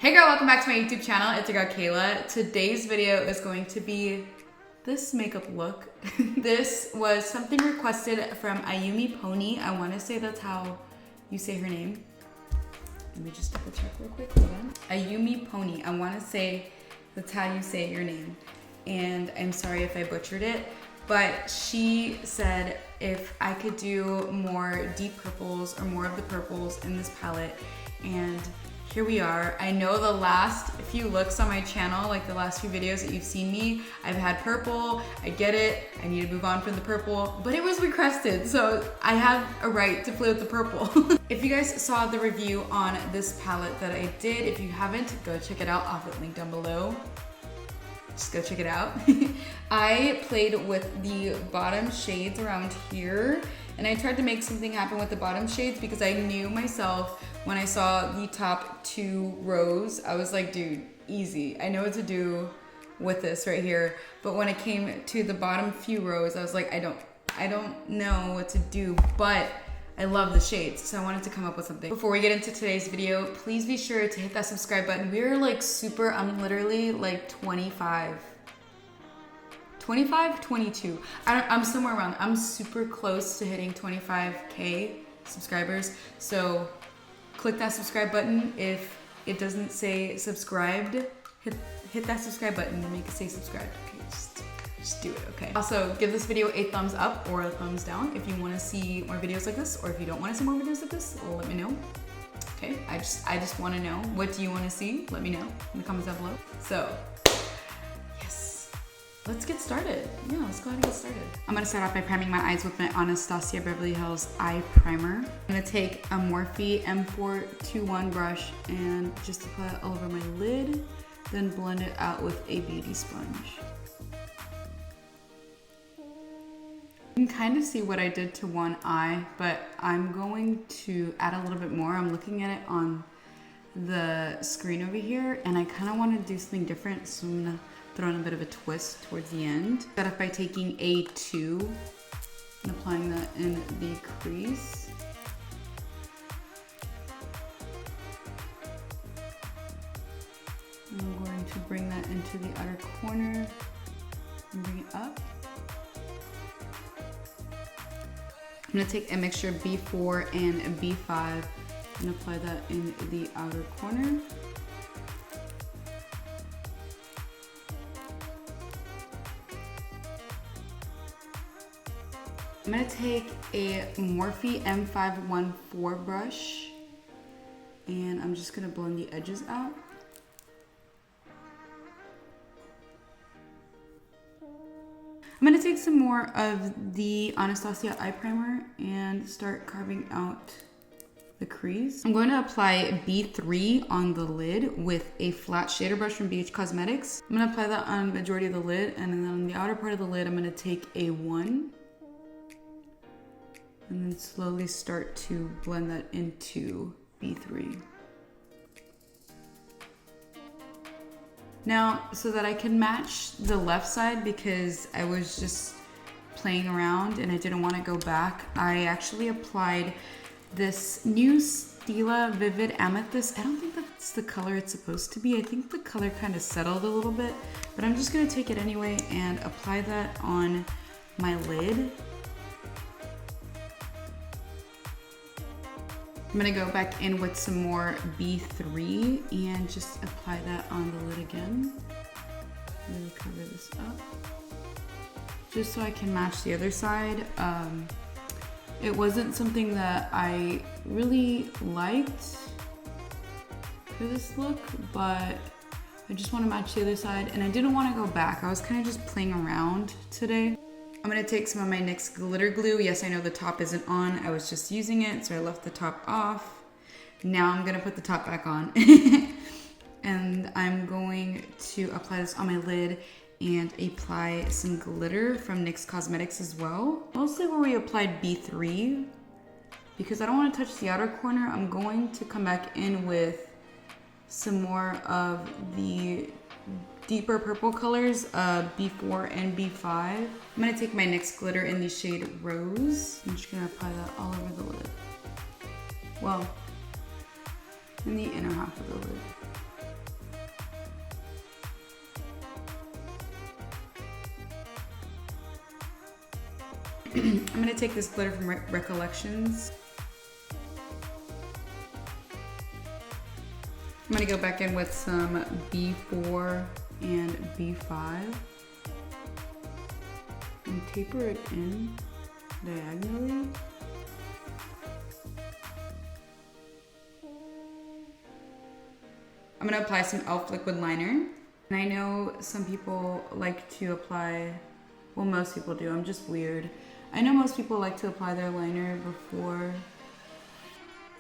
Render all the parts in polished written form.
Hey girl, welcome back to my YouTube channel. It's your girl Kayla. Today's video is going to be this makeup look. This was something requested from Ayumi Pony. I want to say that's how you say her name. Let me just double check real quick. Hold on. Ayumi Pony. I want to say that's how you say your name. And I'm sorry if I butchered it, but she said if I could do more deep purples or more of the purples in this palette, and here we are. I know the last few looks on my channel, like the last few videos that you've seen me, I've had purple. I get it. I need to move on from the purple, but it was requested, so I have a right to play with the purple. If you guys saw the review on this palette that I did, if you haven't, go check it out. I'll have it linked down below. Just go check it out. I played with the bottom shades around here, and I tried to make something happen with the bottom shades because I knew myself when I saw the top two rows. I was like, dude, easy. I know what to do with this right here. But when it came to the bottom few rows, I was like, I don't know what to do, but I love the shades, so I wanted to come up with something. Before we get into today's video, please be sure to hit that subscribe button. We're like I'm literally like 25, 22. I'm somewhere around. I'm super close to hitting 25K subscribers. So click that subscribe button. If it doesn't say subscribed, hit that subscribe button and make it say subscribed. Okay, just do it, okay? Also, give this video a thumbs up or a thumbs down if you want to see more videos like this, or if you don't want to see more videos like this, let me know. Okay, I just want to know, what do you want to see? Let me know in the comments down below. So, yes, let's get started. Yeah, let's go ahead and get started. I'm gonna start off by priming my eyes with my Anastasia Beverly Hills Eye Primer. I'm gonna take a Morphe M421 brush and just apply it all over my lid, then blend it out with a beauty sponge. You can kind of see what I did to one eye, but I'm going to add a little bit more. I'm looking at it on the screen over here, and I kind of want to do something different, so I'm gonna throw in a bit of a twist towards the end. Start off by taking A2 and applying that in the crease. I'm going to bring that into the outer corner and bring it up. I'm gonna take a mixture of B4 and B5 and apply that in the outer corner. I'm gonna take a Morphe M514 brush and I'm just gonna blend the edges out. I'm gonna take some more of the Anastasia Eye Primer and start carving out the crease. I'm going to apply B3 on the lid with a flat shader brush from BH Cosmetics. I'm gonna apply that on the majority of the lid, and then on the outer part of the lid, I'm gonna take A1 and then slowly start to blend that into B3. Now, so that I can match the left side, because I was just playing around and I didn't want to go back, I actually applied this new Stila Vivid Amethyst. I don't think that's the color it's supposed to be. I think the color kind of settled a little bit, but I'm just going to take it anyway and apply that on my lid. I'm gonna go back in with some more B3 and just apply that on the lid again. I'm gonna cover this up just so I can match the other side. It wasn't something that I really liked for this look, but I just want to match the other side, and I didn't want to go back. I was kind of just playing around today. I'm gonna take some of my NYX glitter glue. Yes, I know the top isn't on. I was just using it, so I left the top off. Now I'm gonna put the top back on. And I'm going to apply this on my lid and apply some glitter from NYX Cosmetics as well. Mostly where we applied B3, because I don't want to touch the outer corner. I'm going to come back in with some more of the deeper purple colors, B4 and B5. I'm gonna take my NYX glitter in the shade Rose. I'm just gonna apply that all over the lid. Well, in the inner half of the lid. I'm gonna take this glitter from Recollections. I'm gonna go back in with some B4 and B5 and taper it in diagonally. I'm gonna apply some e.l.f. liquid liner. And I know some people like to apply, well, most people do, I'm just weird. I know most people like to apply their liner before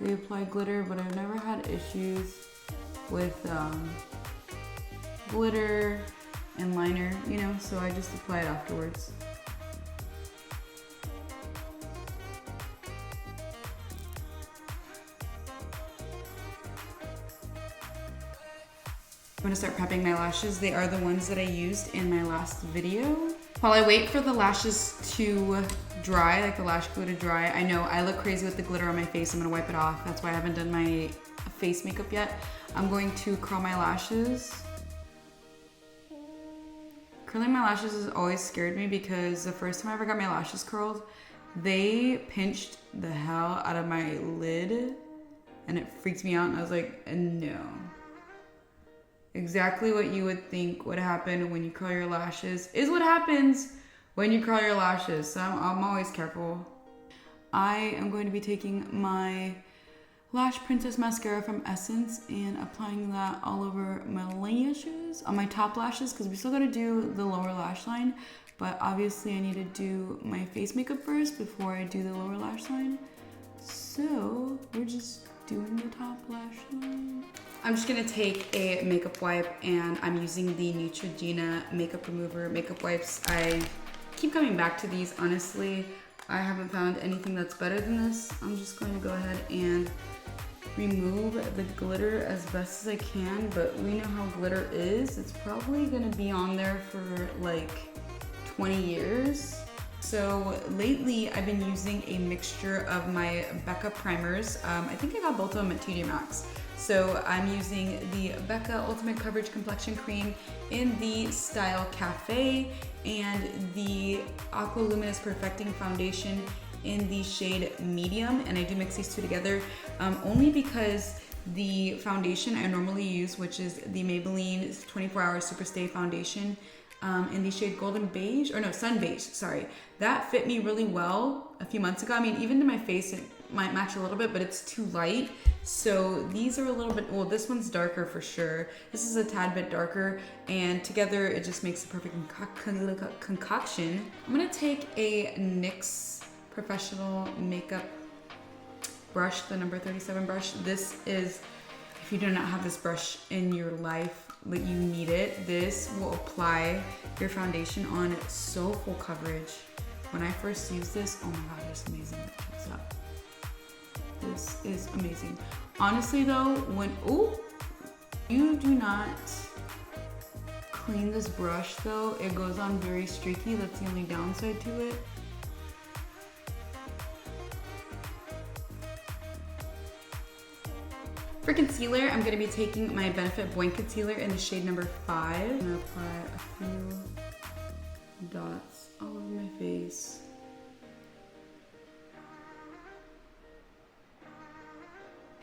they apply glitter, but I've never had issues with glitter and liner, you know, so I just apply it afterwards. I'm gonna start prepping my lashes. They are the ones that I used in my last video. While I wait for the lashes to dry, like the lash glue to dry, I know I look crazy with the glitter on my face. I'm gonna wipe it off. That's why I haven't done my face makeup yet. I'm going to curl my lashes. Curling my lashes has always scared me because the first time I ever got my lashes curled, they pinched the hell out of my lid and it freaked me out and I was like, no. Exactly what you would think would happen when you curl your lashes is what happens when you curl your lashes. So I'm always careful. I am going to be taking my Lash Princess mascara from Essence and applying that all over my lashes, on my top lashes, because we still gotta do the lower lash line. But obviously I need to do my face makeup first before I do the lower lash line. So we're just doing the top lash line. I'm just gonna take a makeup wipe and I'm using the Neutrogena makeup remover makeup wipes. I keep coming back to these, honestly. I haven't found anything that's better than this. I'm just going to go ahead and remove the glitter as best as I can, but we know how glitter is. It's probably gonna be on there for like 20 years. So lately I've been using a mixture of my Becca primers. I think I got both of them at TJ Maxx. So I'm using the Becca Ultimate Coverage Complexion Cream in the style Cafe and the Aqua Luminous Perfecting Foundation in the shade Medium. And I do mix these two together only because the foundation I normally use, which is the Maybelline 24 Hour Super Stay Foundation in the shade Golden Beige, or no, Sun Beige, sorry. That fit me really well a few months ago. I mean, even to my face, it might match a little bit, but it's too light. So these are a little bit, well, this one's darker for sure. This is a tad bit darker, and together it just makes a perfect concoction. I'm gonna take a NYX Professional Makeup brush, the number 37 brush. This is, if you do not have this brush in your life, but you need it, this will apply your foundation on so full coverage. When I first used this, oh my god, it's amazing. Check this out. This is amazing. Honestly though, when, oh, you do not clean this brush though, it goes on very streaky. That's the only downside to it. For concealer, I'm gonna be taking my Benefit Buoyant Concealer in the shade number 5. I'm gonna apply a few dots all over my face.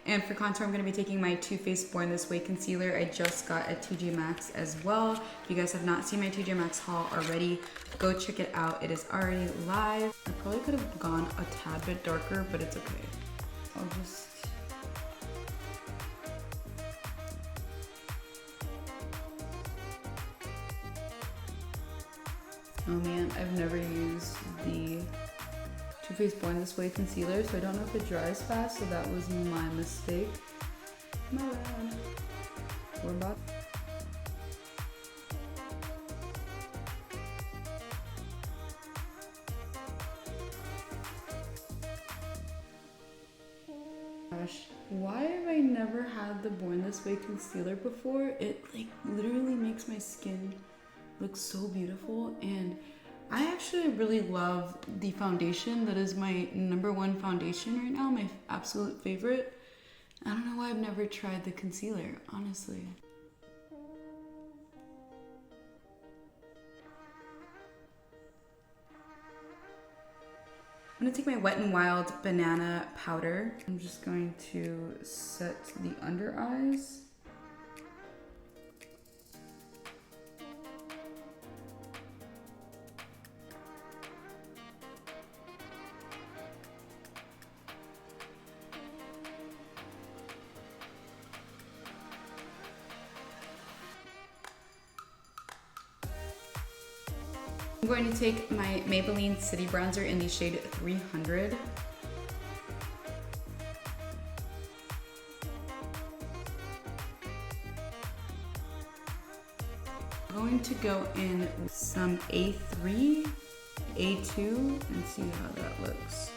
And for contour, I'm gonna be taking my Too Faced Born This Way concealer. I just got at TJ Maxx as well. If you guys have not seen my TJ Maxx haul already, go check it out. It is already live. I probably could have gone a tad bit darker, but it's okay. I'll just... Oh man, I've never used the Too Faced Born This Way concealer, so I don't know if it dries fast, so that was my mistake. My bad. We're about... Gosh, why have I never had the Born This Way concealer before? It like literally makes my skin look so beautiful, and I actually really love the foundation. That is my #1 foundation right now, my absolute favorite. I don't know why I've never tried the concealer, honestly. I'm gonna take my Wet n Wild banana powder. I'm just going to set the under eyes. I'm going to take my Maybelline City Bronzer in the shade 300. I'm going to go in with some A3, A2, and see how that looks.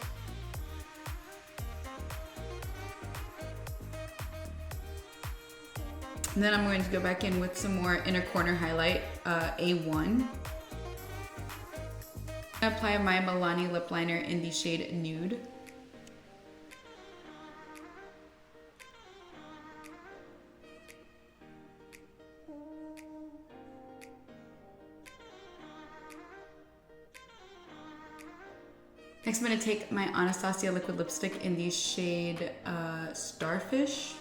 And then I'm going to go back in with some more inner corner highlight, A1. I apply my Milani lip liner in the shade Nude. Next, I'm going to take my Anastasia liquid lipstick in the shade Starfish.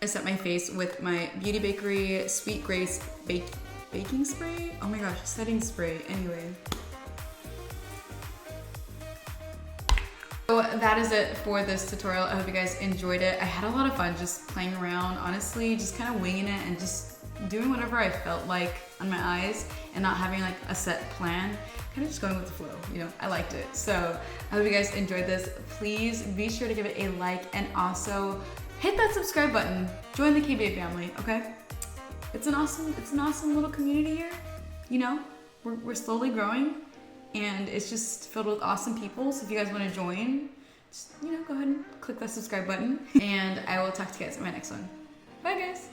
I set my face with my Beauty Bakery Sweet Grace baking spray. Oh my gosh, setting spray. Anyway. So that is it for this tutorial. I hope you guys enjoyed it. I had a lot of fun just playing around, honestly, just kind of winging it and just doing whatever I felt like on my eyes and not having like a set plan. Kind of just going with the flow, you know, I liked it. So I hope you guys enjoyed this. Please be sure to give it a like and also hit that subscribe button. Join the KBA family, okay? It's an awesome little community here. You know, we're slowly growing and it's just filled with awesome people. So if you guys want to join, just, you know, go ahead and click that subscribe button and I will talk to you guys in my next one. Bye guys.